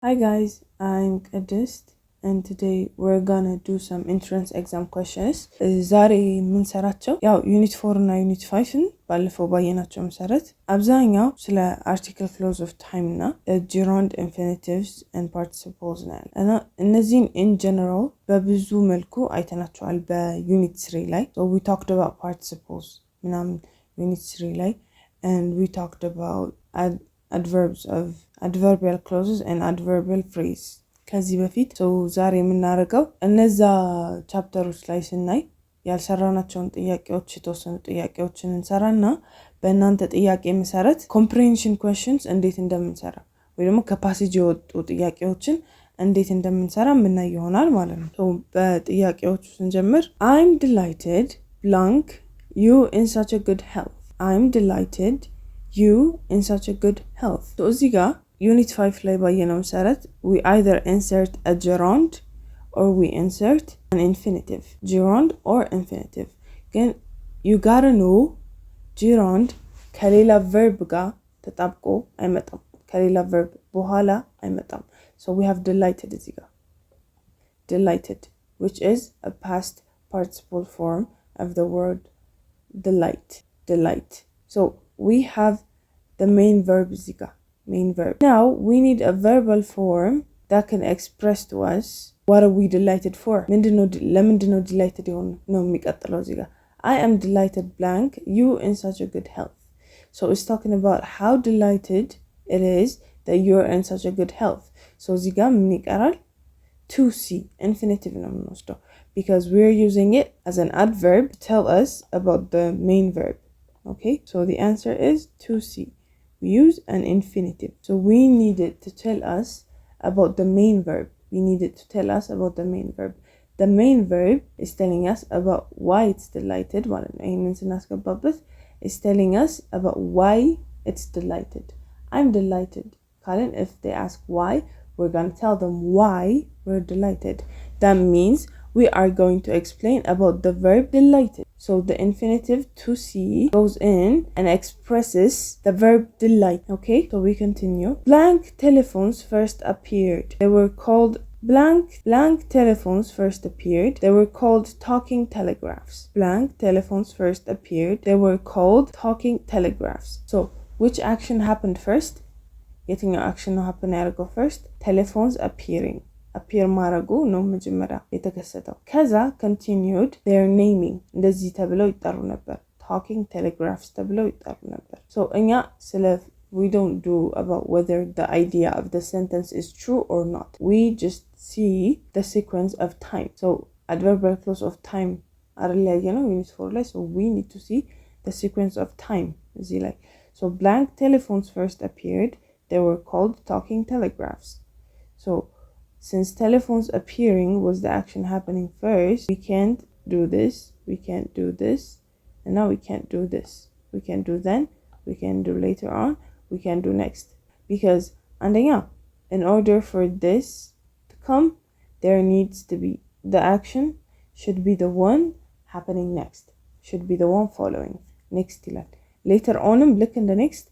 Hi guys, I'm Kadist and today we're gonna do some entrance exam questions. ዛሬ የምንሰራቸው ያው ዩኒት 4 እና ዩኒት 5ን ባለፈው ባየናቸው መሰረት አብዛኛው ስለ አርቲክል ክሎዝ ኦፍ ታይም እና ጂሮንድ ኢንፊኒቲቭስ ኤንድ ፓርቲሲፕልስ ነው እና እነዚህን ኢን ጀነራል በብዙ መልኩ አይተናቸዋል በዩኒት 3 ላይ so we talked about participles ምናምን ዩኒት 3 ላይ and we talked about adverbs of adverbial clauses and adverbial phrase ከዚህ በፊት ዛሬ የምናደርገው እነዛ ቻፕተሮች ላይ ስናይ ያልሰራናቸውን ጥያቄዎች የተወሰኑ ጥያቄዎችን እንሰራና በእናንተ ጥያቄ መሰረት comprehension questions እንዴት እንደምንሰራ ወይ ደግሞ ከፓሴጅ የወጡ ጥያቄዎችን እንዴት እንደምንሰራ ምናይ ይሆናል ማለት ነው። በጥያቄዎቹ ስንጀምር I'm delighted blank you in such a good health. I'm delighted you in such a good health. So እዚህ ጋር Unit 5 ላይ ባየነው መሰረት we either insert a gerund or we insert an infinitive. Gerund or infinitive. ግን you gotta know gerund ከሌላ verb ጋር ተጣብቆ አይመጣም። ከሌላ verb በኋላ አይመጣም. So we have delighted እዚህ ጋር. Delighted, which is a past participle form of the word delight. Delight. So we have the main verb እዚህ ጋር. Main verb. Now we need a verbal form that can express to us what are we delighted for. ለምንድነው delighted ነው የሚቀጥለው እዚህ ጋር I am delighted blank you in such a good health. So it's talking about how delighted it is that you're in such a good health. So እዚህ ጋር ምን ይቀራል to see infinitive ነው የምንወስደው because we're using it as an adverb to tell us about the main verb. Okay, so the answer is to see. We use an infinitive. So we need it to tell us about the main verb. We need it to tell us about the main verb. The main verb is telling us about why it's delighted. It's telling us about why it's delighted. I'm delighted. Colin, if they ask why, we're going to tell them why we're delighted. That means we are going to explain about the verb delighted. So the infinitive to see goes in and expresses the verb delight. Okay, so we continue. Blank telephones first appeared. They were called blank telephones first appeared. They were called talking telegraphs. Blank telephones first appeared. They were called talking telegraphs. So which action happened first? Getting your action happen go first. Telephones appearing. appear ማረጉ ነው መጀመሪያ የተከሰተው ከዛ continued their naming እንደዚህ ተብለው ይጠሩ ነበር talking telegraphs ተብለው ይጠሩ ነበር so እኛ ስለ we don't do about whether the idea of the sentence is true or not we just see the sequence of time so adverbial clause of time አረላየ ነው unit 4 ላይ so we need to see the sequence of time እዚህ ላይ so blank telephones first appeared they were called talking telegraphs so since telephones appearing was the action happening first, we can't do this, we can't do this, and now we can't do this. We can do then, we can do later on, we can do next. Because, in order for this to come, there needs to be, the action should be the one happening next, should be the one following, next. Later on, look in the next,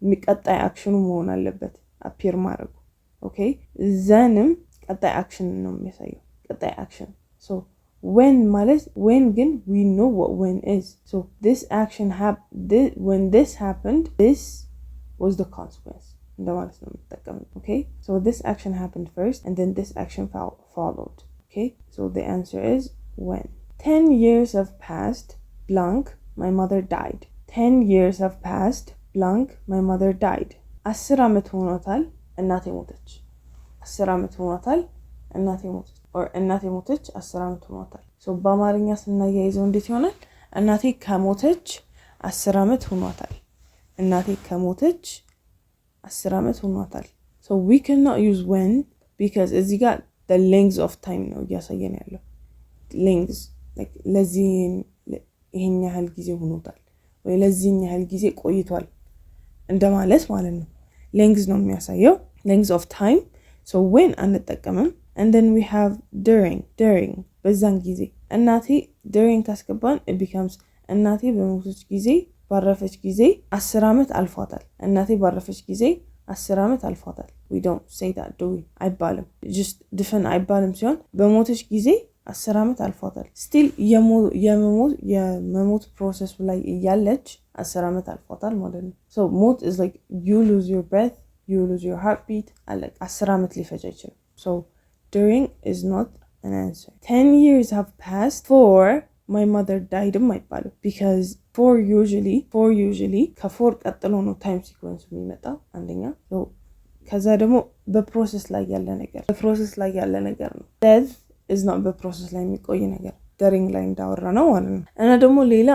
ሚቀጣይ አክሽኑ መሆን አለበት appear ማድረጉ okay ዘንም ቀጣይ አክሽን ነው የሚያሳየው ቀጣይ አክሽን so when ግን we know what when is so this action when this happened this was the consequence እንደማለት ነው የምጠቀመው okay so this action happened first and then this action followed okay so the answer is when 10 years have passed blank my mother died 10 years have passed blank my mother died 10 ዓመት ሆኖታል እናቴ ሞተች 10 ዓመት ሆኖታል እናቴ ሞተች or እናቴ ሞተች 10 ዓመት ሆኖታል so በአማርኛ ስናያይዘው እንዴት ይሆናል እናቴ ከሞተች 10 ዓመት ሆኖታል እናቴ ከሞተች 10 ዓመት ሆኖታል so we cannot use when because እዚህ ጋር the length of time ነው እያሳየን ያለው length like ለዚህ ይሄን ያህል ጊዜ ሆኖታል ወይ ለዚህ ያህል ጊዜ ቆይቷል እንደማለት ማለት ነው length ነው የሚያሳየው length of time so when አንጠቀምም and then we have during በዛን ጊዜ እናቴ during ካስገባን it becomes እናቴ በሞተች ጊዜ ባረፈች ጊዜ 10 ዓመት አልፏታል እናቴ ባረፈች ጊዜ 10 ዓመት አልፏታል we don't say that, do we? አይባልም just ድፍን አይባልም ሲሆን በሞተች ጊዜ 10 ዓመት አልፏታል still የመሞት ፕሮሰስ ላይ እያለች 10 ዓመት አልፏታል ማለት ነው so ሞት is like you lose your breath, you lose your heartbeat like 10 ዓመት ሊፈጅ አይችልም so during is not an answer. 10 years have passed for my mother died አይባልም because for usually ከፎር ቀጥሎ ነው ታይም ሲኩዌንስ የሚመጣው አንደኛ so ከዛ ደግሞ በፕሮሰስ ላይ ያለ ነገር ነው death is not በፕሮሰስ ላይ የሚቆይ ነገር during ላይ እንዳወራ ነው ማለት ነው እና ደግሞ ሌላ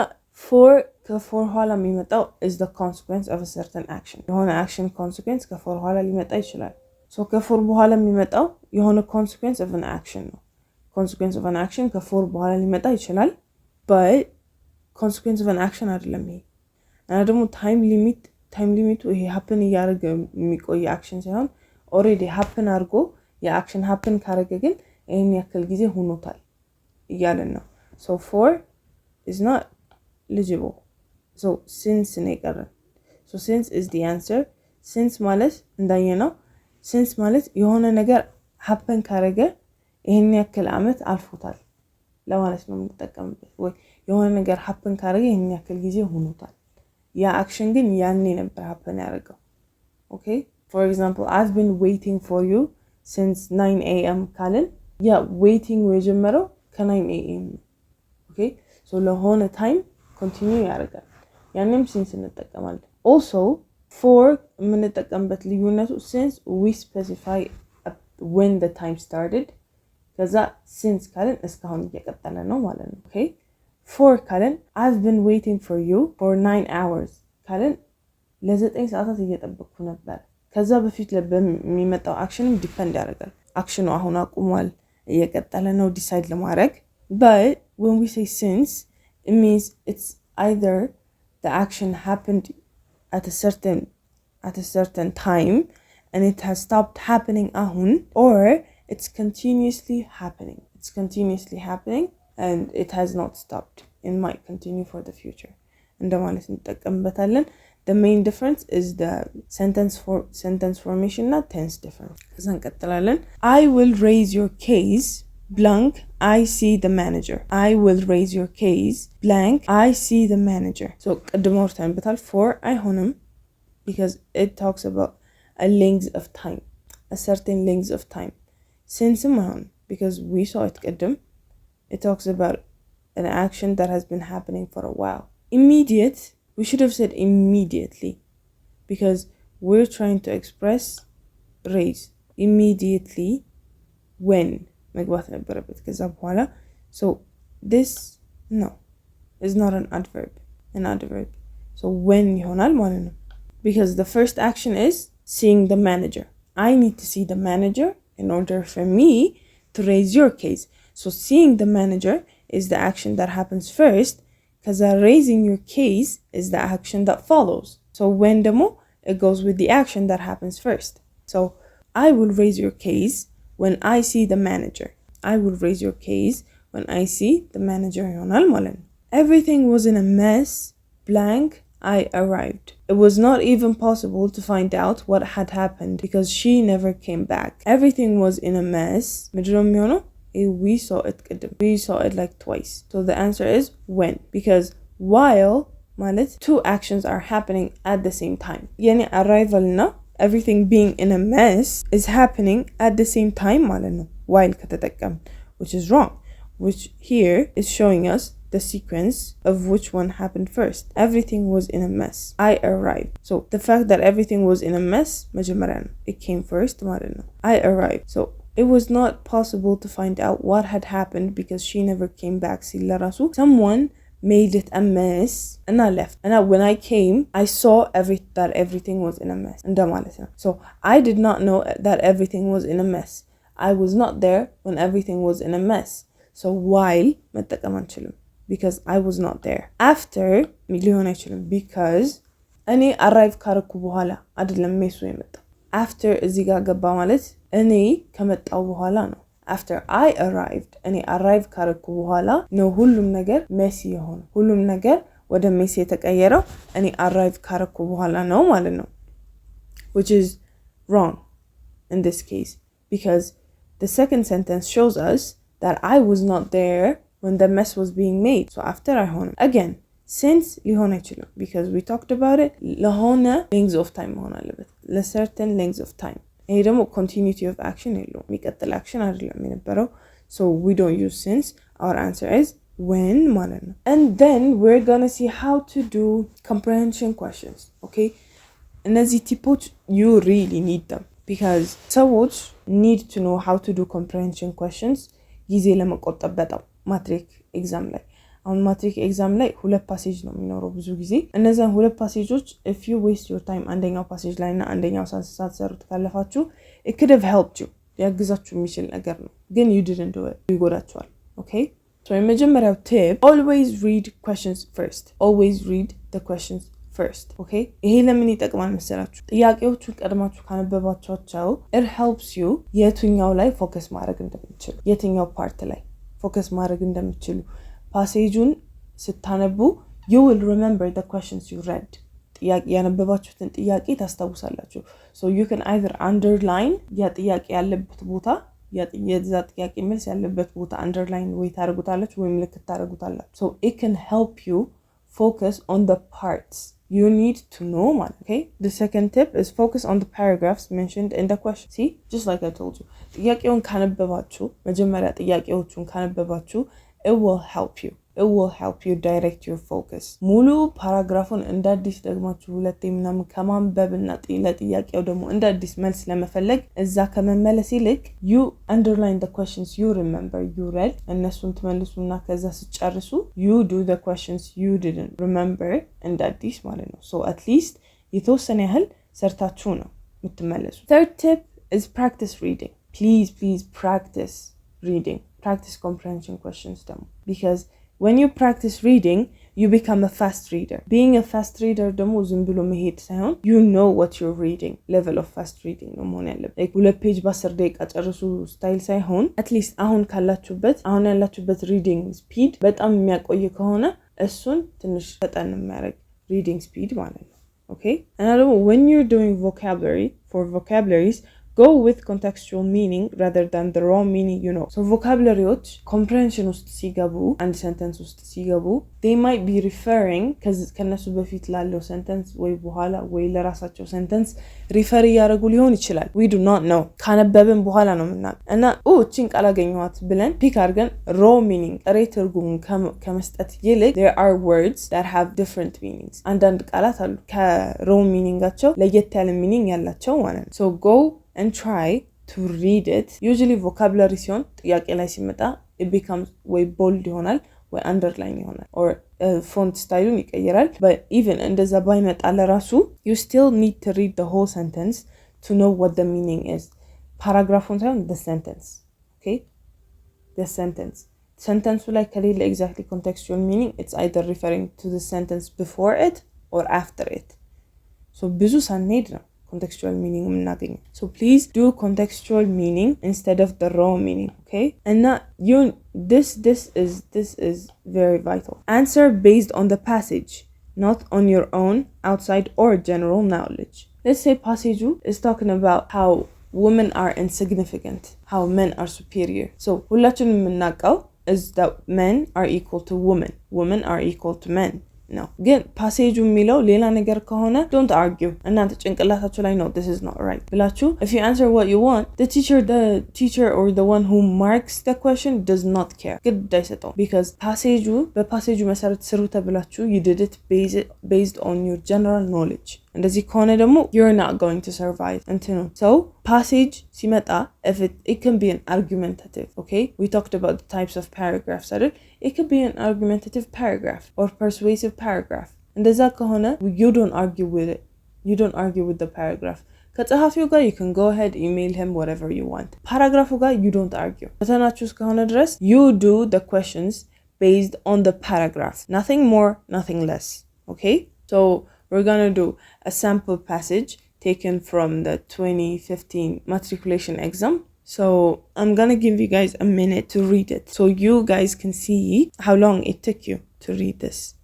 for ከፎር ኋላ የሚመጣው is the consequence of a certain action የሆነ action consequence ከፎር ኋላ ሊመጣ ይችላል so ከፎር በኋላ የሚመጣው የሆነ consequence of an action ነው consequence of an action ከፎር በኋላ ሊመጣ ይችላል but consequence of an action አይደለም ይሄ እና ደግሞ time limit ይሄ happen ያደረገ የሚቆይ action ሳይሆን already happen አድርጎ የaction happen ካደረገ ግን ይሄን ያክል ጊዜ ሆኖታል እያለን ነው so for is not eligible so since ነው የቀረን so since is the answer since ማለት እንዳየነው since ማለት የሆነ ነገር happen ካደረገ ይሄን ያክል አመት አልፎታል ለማለት ነው የምንጠቀምበት ወይ የሆነ ነገር happen ካደረገ ይሄን ያክል ጊዜ ሆኖታል ያ action ግን ያኔ ነበር happen ያደረገው okay for example I've been waiting for you since 9 a.m. ካልን ያ waiting የጀመረው ከ9 a.m. okay so ለሆነ time continue ያደርጋል ያንንም since እንጠቀማለን also for የምንጠቀምበት ልዩነቱ since we specify when the time started ከዛ since ካልን እስካሁን እየቀጠለ ነው ማለት ነው okay for ካልን I've been waiting for you for 9 hours ካልን ለ9 ሰዓታት እየጠበቅኩ ነበር ከዛ በፊት ለሚመጣው አክሽንም ዲፔንድ ያደርጋል አክሽኑ አሁን አቁሟል እየቀጠለ ነው ዲሳይድ ለማድረግ but when we say since it means it's either the action happened at a certain time and it has stopped happening ahun or it's continuously happening and it has not stopped it might continue for the future እንደማለት እንጠቀምበታለን the main difference is the sentence formation not tense difference ከዛ እንቀጥላለን I will raise your case blank I see the manager I will raise your case blank I see the manager so ቅድም አውርተንበታል for አይሆንም because it talks about a length of time a certain length of time since አይሆንም because we saw it ቅድም it talks about an action that has been happening for a while immediate we should have said immediately because we're trying to express raise immediately when መግባት ነበረበት ከዛ በኋላ so this no is not an adverb so when ይሆናል ማለት ነው because the first action is seeing the manager I need to see the manager in order for me to raise your case so seeing the manager is the action that happens first because raising your case is the action that follows so when demo it goes with the action that happens first so I will raise your case when I see the manager I will raise your case when I see the manager ይሆናል ማለት ነው everything was in a mess blank I arrived it was not even possible to find out what had happened because she never came back everything was in a mess ምንድነው የሚሆነው we saw it like twice so the answer is when because while ማለት two actions are happening at the same time يعني arrival na everything being in a mess is happening at the same time ማለት ነው while ከተጠቀም which is wrong which here is showing us the sequence of which one happened first everything was in a mess I arrived so the fact that everything was in a mess መጀመሪያ ነው it came first ማለት ነው I arrived so it was not possible to find out what had happened because she never came back ሲል ለራሱ someone made it a mess and I left and when I came I saw that everything was in a mess እንደማለት ነው so I did not know that everything was in a mess I was not there when everything was in a mess so while መጠቀም አንችልም because I was not there after ሊሆን አይችልም because እኔ arrive ካረኩ በኋላ አይደለም ሜሱ የመጣው after እዚህ ጋር ገባ ማለት እኔ ከመጣው በኋላ ነው after I arrived እኔ arrive ካረኩ በኋላ ነው ሁሉም ነገር ሜሲ የሆነው ሁሉም ነገር ወደ ሜሲ የተቀየረው እኔ arrive ካረኩ በኋላ ነው ማለት ነው which is wrong in this case, because the second sentence shows us that I was not there when the mess was being made. So after አይሆንም. Again, since ሊሆን አይችልም because we talked about it. ለሆነ length of time መሆን አለበት. ለcertain length of time. ይሄ ደግሞ continuity of action የለውም። የሚቀጥል action አይደለም የነበረው. So we don't use since. Our answer is when ማለት ነው. And then we're gonna see how to do comprehension questions. Okay? እነዚህ ቲፖች you really need them because ሰዎች need to know how to do comprehension questions ጊዜ ለመቆጠብ በጣም ማትሪክ ኤግዛም ላይ አሁን ማትሪክ ኤግዛም ላይ ሁለት ፓሴጅ ነው የሚኖረው ብዙ ጊዜ እነዛን ሁለት ፓሴጆች if you waste your time አንደኛው ፓሴጅ ላይ እና አንደኛው ሳትሰሩት ካለፋችሁ it could have helped you ያግዛችሁ የሚችል ነገር ነው ግን you didn't do it ይጎዳችኋል okay so የመጀመሪያው tip always read questions first always read the questions first okay ይሄ ለምን ይጠቅማል መሰላችሁ ጥያቄዎቹን ቀድማችሁ ካነበባችኋቸው it helps you የትኛው ላይ ፎከስ ማድረግ እንደምትችሉ የትኛው ፓርት ላይ ፎከስ ማድረግ እንደምትችሉ ፓሴጁን ስታነቡ you will remember the questions you read ጥያቄ ያነበባችሁትን ጥያቄ ታስታውሳላችሁ so you can either underline ያ ጥያቄ ያለበት ቦታ የዛ ጥያቄ መልስ ያለበት ቦታ underline ወይ ታደርጉታላችሁ ወይ ምልክት ታደርጉታላችሁ so it can help you focus on the parts you need to know man okay the second tip is focus on the paragraphs mentioned in the question see just like I told you ጥያቄውን ካነበባችሁ መጀመሪያ ጥያቄዎቹን ካነበባችሁ it will help you direct your focus ሙሉ ፓራግራፉን እንዳዲስ ደግማችሁ ሁለቴ ምናምን ከማንበብና ለጥያቄው ደግሞ እንዳዲስ መልስ ለመፈለግ እዛ ከመመለስ ይልቅ you underline the questions you remember you read እነሱን ትመልሱና ከዛ ሲጨርሱ you do the questions you didn't remember እንዳዲስ ማለት ነው so at least የተወሰነ ያህል ሰርታችሁ ነው የምትመለሱ third tip is practice reading please practice reading practice comprehension questions them because when you practice reading you become a fast reader being a fast reader ደግሞ ዝም ብሎ መሄድ ሳይሆን you know what you're reading level of fast reading ነው መሆን ያለበት like ሁለት ፔጅ በ10 ደቂቃ ጨርሱ ስታይል ሳይሆን at least አሁን ያላችሁበት reading speed በጣም የሚያቆይ ከሆነ እሱን ትንሽ ፈጠን የሚያደርግ reading speed ማለት ነው okay and when you're doing vocabularies go with contextual meaning rather than the raw meaning you know so vocabularies comprehension ውስጥ ሲገቡ አንድ sentence ውስጥ ሲገቡ they might be referring ከነሱ በፊት ላለው sentence ወይ በኋላ ወይ ለራሳቸው sentence refer ያደርጉ ሊሆን ይችላል we do not know ካነበብን በኋላ ነው ምናምን እና እቺን ቃል አገኘኋት ብለን ፒክ አድርገን raw meaning ጥሬ ትርጉሙን ከመስጠት ይልቅ there are words that have different meanings አንዳንድ ቃላት አሉ ከraw meaningአቸው ለየት ያለ meaning ያላቸው ማለት ነው so go and try to read it usually vocabulary ሲሆን ጥያቄ ላይ ሲመጣ it becomes way bold ይሆናል ወይ underline ይሆናል or font styleን ይቀየራል but even እንደዛ ባይመጣ ለራሱ you still need to read the whole sentence to know what the meaning is paragraphን ሳይሆን the sentence okay the sentence ላይ ከሌለ exactly contextual meaning it's either referring to the sentence before it or after it so ብዙ ሳንሄድ ነው contextual meaning የምናገኘው so please do contextual meaning instead of the raw meaning okay and this is very vital answer based on the passage not on your own outside or general knowledge let's say passage is talking about how women are insignificant how men are superior so ሁላችንም የምናውቀው is that men are equal to women are equal to men no ግን ፓሴጁ የሚለው ሌላ ነገር ከሆነ don't argue እናንተ ጭንቅላታችሁ ላይ no this is not right ብላችሁ if you answer what you want the teacher or the one who marks the question does not care ግድ አይሰጠውም because በፓሴጁ መሰረት ስሩ ተብላችሁ you did it based on your general knowledge እንደዚህ ከሆነ ደግሞ you're not going to survive እንትኑ so passage ሲመጣ if it can be an argumentative okay we talked about the types of paragraphs it could be an argumentative paragraph or persuasive paragraph እንደዛ ከሆነ you don't argue with it you don't argue with the paragraph ከጸሐፊው ጋር you can go ahead email him whatever you want paragraph ጋር you don't argue ፈተናችሁ እስከሆነ ድረስ you do the questions based on the paragraph nothing more nothing less okay so we're going to do a sample passage taken from the 2015 matriculation exam so I'm going to give you guys a minute to read it so you guys can see how long it took you to read this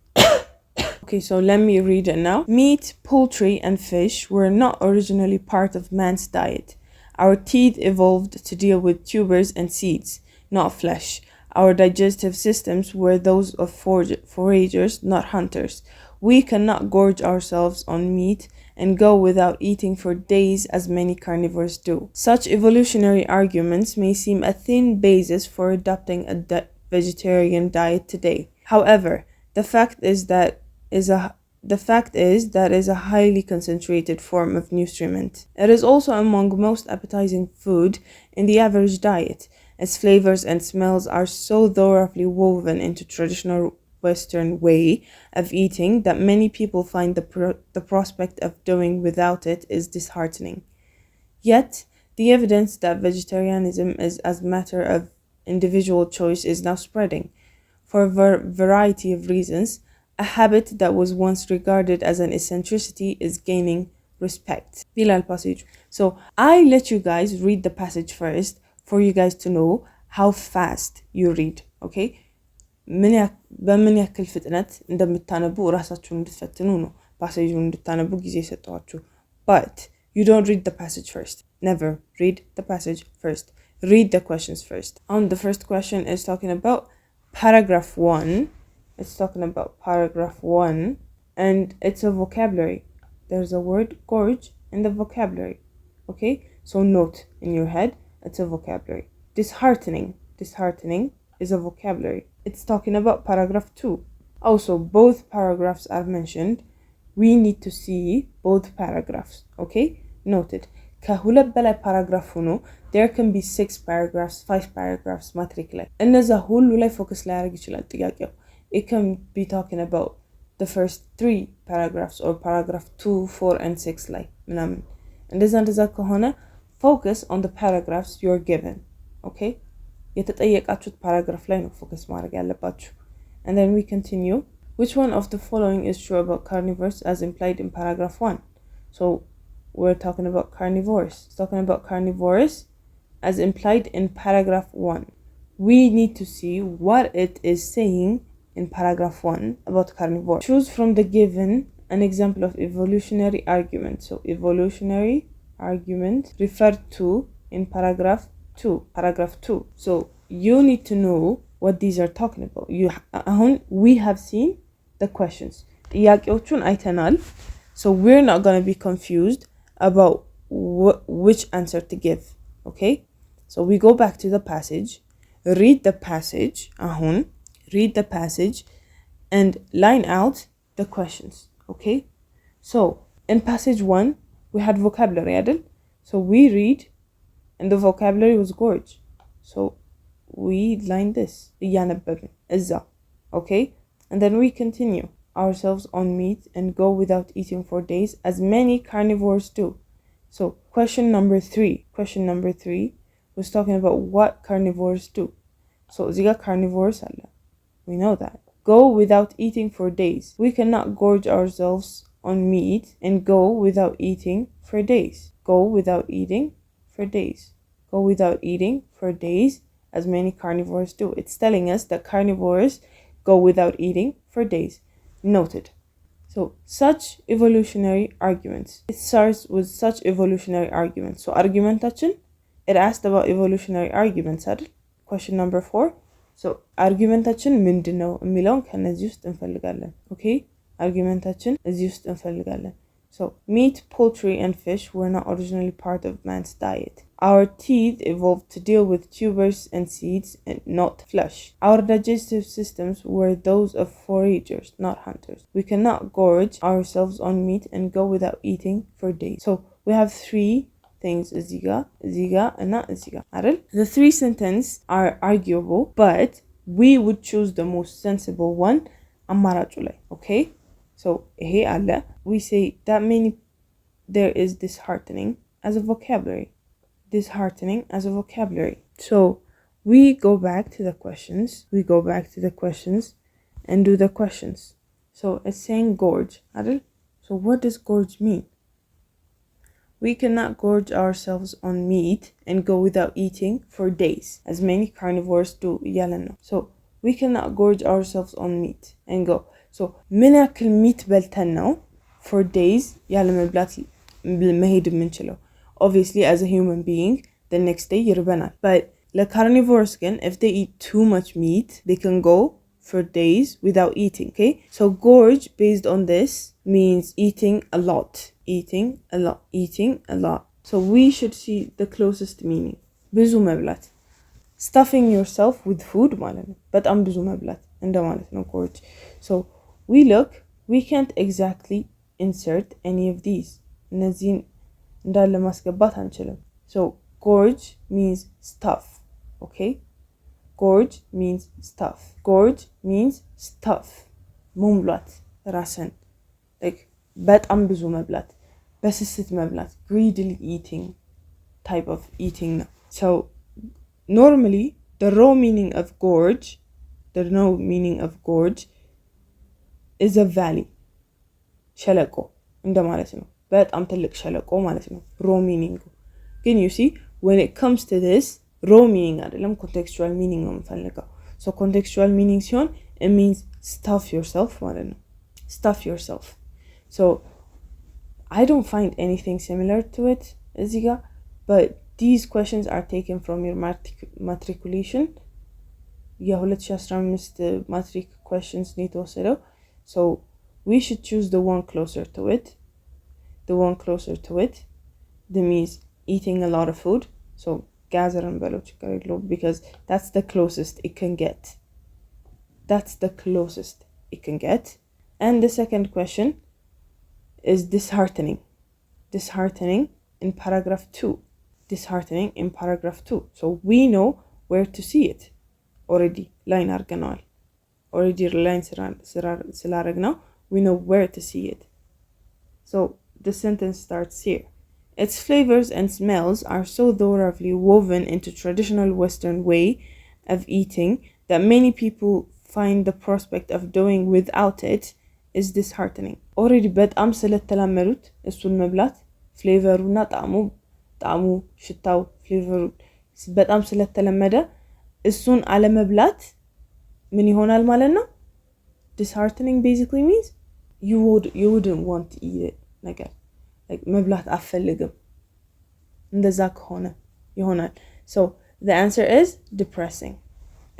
okay so let me read it now meat poultry and fish were not originally part of man's diet Our teeth evolved to deal with tubers and seeds, not flesh. Our digestive systems were those of foragers, not hunters. We cannot gorge ourselves on meat and go without eating for days as many carnivores do. Such evolutionary arguments may seem a thin basis for adopting a vegetarian diet today. However, the fact is that is a highly concentrated form of nutriment. It is also among most appetizing food in the average diet. Its flavors and smells are so thoroughly woven into traditional Western way of eating that many people find the prospect of doing without it is disheartening. Yet, the evidence that vegetarianism is as a matter of individual choice is now spreading. For a variety of reasons, a habit that was once regarded as an eccentricity is gaining respect. So, I let you guys read the passage first for you guys to know how fast you read, okay? በምን ያክል ፍጥነት እንደምታነቡ ራሳችሁን እንድትፈትኑ ነው ፓሴጁን እንድታነቡ ጊዜ ሰጣችሁ። But you don't read the passage first. Never read the passage first. Read the questions first. The first question is talking about paragraph 1. It's talking about paragraph 1 and it's a vocabulary. There's a word gorge in the vocabulary. Okay? So note in your head, it's a vocabulary. Disheartening is a vocabulary. It's talking about paragraph 2. Also, both paragraphs are mentioned. We need to see both paragraphs. Okay? Noted. ከሁለት በላይ ፓራግራፍ ሆኖ there can be 6 paragraphs, 5 paragraphs ማትሪክ ላይ እነዛ ሁሉ ላይ ፎከስ ላይ ያደርግ ይችላል ጥያቄው. It can be talking about the first 3 paragraphs or paragraph 2, 4 and 6 ላይ ምናምን እንደዛ ከሆነ focus on the paragraphs you're given. Okay? የተጠየቃችሁት ፓራግራፍ ላይ ነው ፎከስ ማድረግ ያለባችሁ. And then we continue. Which one of the following is true about carnivores as implied in paragraph 1? So we're talking about carnivores. It's talking about carnivores as implied in paragraph 1. We need to see what it is saying in paragraph 1 about carnivores. Choose from the given an example of evolutionary argument. So evolutionary argument referred to in paragraph 2. So you need to know what these are talking about. We have seen the questions. ጥያቄዎቹን አይተናል. So we're not going to be confused about which answer to give. Okay? So we go back to the passage. Read the passage. Read the passage and line out the questions. Okay? So in passage 1, we had vocabulary. So we read and the vocabulary was gorge. So we line this. Okay? And then we continue ourselves on meat and go without eating for days as many carnivores do. So question number 3 was talking about what carnivores do. So ziga carnivores alla. We know that. Go without eating for days. We cannot gorge ourselves on meat and go without eating for days. Go without eating for days. Go without eating for days as many carnivores do. It's telling us that carnivores go without eating for days. Noted. So such evolutionary arguments. It starts with such evolutionary arguments. So argumentation, it asked about evolutionary arguments. Question number 4. So argumentation ምንድነው የሚለውን ከነዚህ ውስጥ እንፈልጋለን. Okay? Argumentation እዚህ ውስጥ እንፈልጋለን. So meat, poultry and fish were not originally part of man's diet. Our teeth evolved to deal with tubers and seeds and not flesh. Our digestive systems were those of foragers, not hunters. We cannot gorge ourselves on meat and go without eating for days. So we have 3 things, ziga, and not ziga. The 3 sentences are arguable, but we would choose the most sensible one, amarachule. Okay? So we say that there is disheartening as a vocabulary. So we go back to the questions and do the questions. So it's saying gorge. So what does gorge mean? We cannot gorge ourselves on meat and go without eating for days, as many carnivores do. So we cannot gorge ourselves on meat and go. So ምን ያክል meat በልተን ነው for days ያለ መብላት መሄድ የምንችለው? obviously as a human being the next day ይርበናል. But ለcarnivores ግን if they eat too much meat they can go for days without eating. Okay, so gorge based on this means eating a lot, eating a lot, eating a lot. So we should see the closest meaning. ብዙ መብላት, stuffing yourself with food ማለት ነው። በጣም ብዙ መብላት እንደማለት ነው gorge. So we can't exactly insert any of these. እነዚህን እንዳለ ማስገባት አንችልም. So gorge means stuff. Okay, gorge means stuff. Gorge means stuff. መሙላት ራስን like በጣም ብዙ መብላት፣ በስስት መብላት, greedily eating type of eating ነው. So normally the raw meaning of gorge is a valley. ሸለቆ እንደማለት ነው። በጣም ትልቅ ሸለቆ ማለት ነው raw meaning. ግን you see when it comes to this raw meaning አይደለም contextual meaning ነው የምፈልገው. So contextual meaning ሲሆን it means stuff yourself ማለት ነው. Stuff yourself. So I don't find anything similar to it እዚህ ጋር, but these questions are taken from your matriculation. የ2015 matric questions ነው የተወሰደው. So we should choose the one closer to it. The one closer to it. That means eating a lot of food. So gather and below because that's the closest it can get. That's the closest it can get. And the second question is disheartening. Disheartening in paragraph 2. Disheartening in paragraph 2. So we know where to see it. Already line arganal. Already line silaragna. We know where to see it. So the sentence starts here. Its flavors and smells are so thoroughly woven into traditional Western way of eating that many people find the prospect of doing without it is disheartening. Already በጣም ስለተላመዱት እሱን መብላት ፍሌቨሩና ጣዕሙ ሽታው ፍሌቨሩ በጣም ስለተለመደ እሱን አለመብላት ምን ይሆናል ማለት ነው? Disheartening basically means you wouldn't want to eat it. Like መብላት አፈልግም እንደዛ ከሆነ ይሆናል. So the answer is depressing.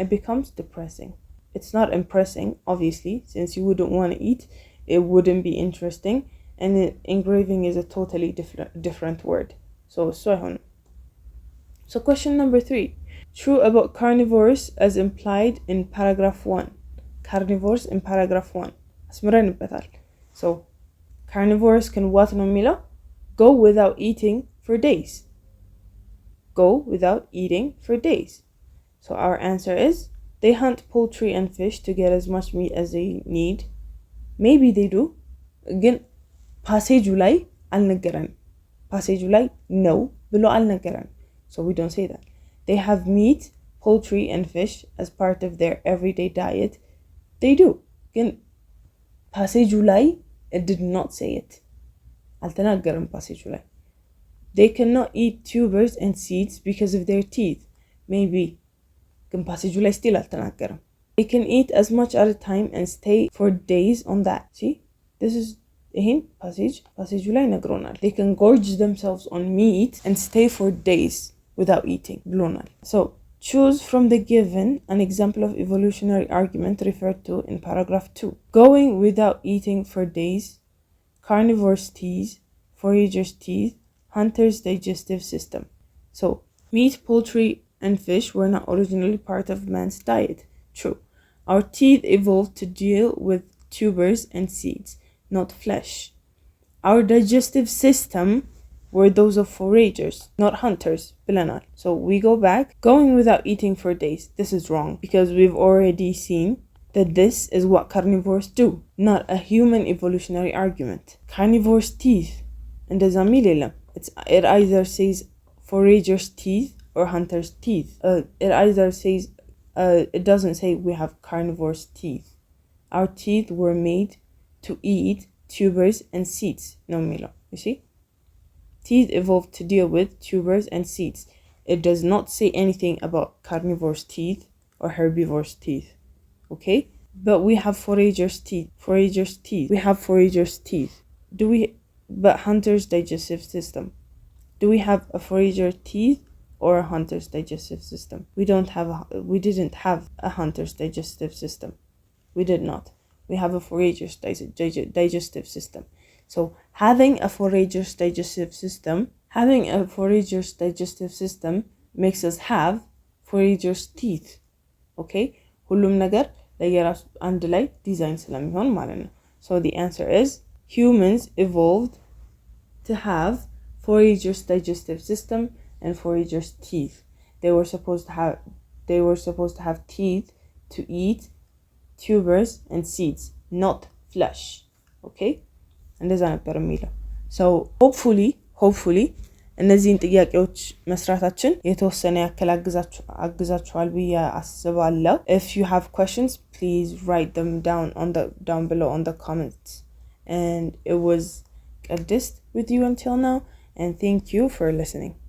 It becomes depressing. It's not impressing, obviously, since you wouldn't want to eat. It wouldn't be interesting, and engraving is a totally different word. So question number 3. True about carnivores as implied in paragraph 1. Carnivores in paragraph 1. አስምረንበታል. So carnivores can what ነው የሚለው? Go without eating for days. Go without eating for days. So our answer is they hunt poultry and fish to get as much meat as they need. Maybe they do. Again, ፓሴጁ ላይ አልነገረንም. ፓሴጁ ላይ ነው ብሎ አልነገረንም. So we don't say that. They have meat, poultry and fish as part of their everyday diet. They do. Again, ፓሴጁ ላይ it did not say it. አልተናገረም ፓሴጁ ላይ. They cannot eat tubers and seeds because of their teeth. Maybe. ግን ፓሴጁ ላይ still አልተናገረም. They can eat as much at a time and stay for days on that. See? This is ይሄን ፓሴጁ ላይ ነግሮናል. They can gorge themselves on meat and stay for days without eating. ብሎናል. So choose from the given an example of evolutionary argument referred to in paragraph 2. Going without eating for days, carnivore's teeth, forager's teeth, hunter's digestive system. So meat, poultry, and fish were not originally part of man's diet. True. Our teeth evolved to deal with tubers and seeds, not flesh. Our digestive system were those of foragers, not hunters. Bilanar. So we go back. Going without eating for days. This is wrong because we've already seen that this is what carnivores do, not a human evolutionary argument. Carnivores' teeth. And the zamilila. It either says forager's teeth or hunter's teeth. It either says, it doesn't say we have carnivores' teeth. Our teeth were made to eat tubers and seeds. No milo. You see? Teeth evolved to deal with tubers and seeds. It does not say anything about carnivores' teeth or herbivores' teeth. Okay? But we have foragers' teeth. Foragers' teeth. We have foragers' teeth. But hunter's digestive system. Do we have a forager teeth or a hunter's digestive system? We didn't have a hunter's digestive system. We did not. We have a forager's digestive system. So having a forager's digestive system makes us have forager's teeth. Okay? ሁሉም ነገር ለየራሱ አንድ ላይ ዲዛይን ስለሚሆን ማለት ነው። So the answer is humans evolved to have forager's digestive system and forager's teeth. They were supposed to have teeth to eat tubers and seeds, not flesh. Okay? እንደዛ ነበር የሚለው። So hopefully እነዚህን ጥያቄዎች መስራታችን የተወሰነ ያክል አግዛችኋል ብዬ አስባለሁ። If you have questions, please write them down below on the comments. And it was Qadist with you until now, and thank you for listening.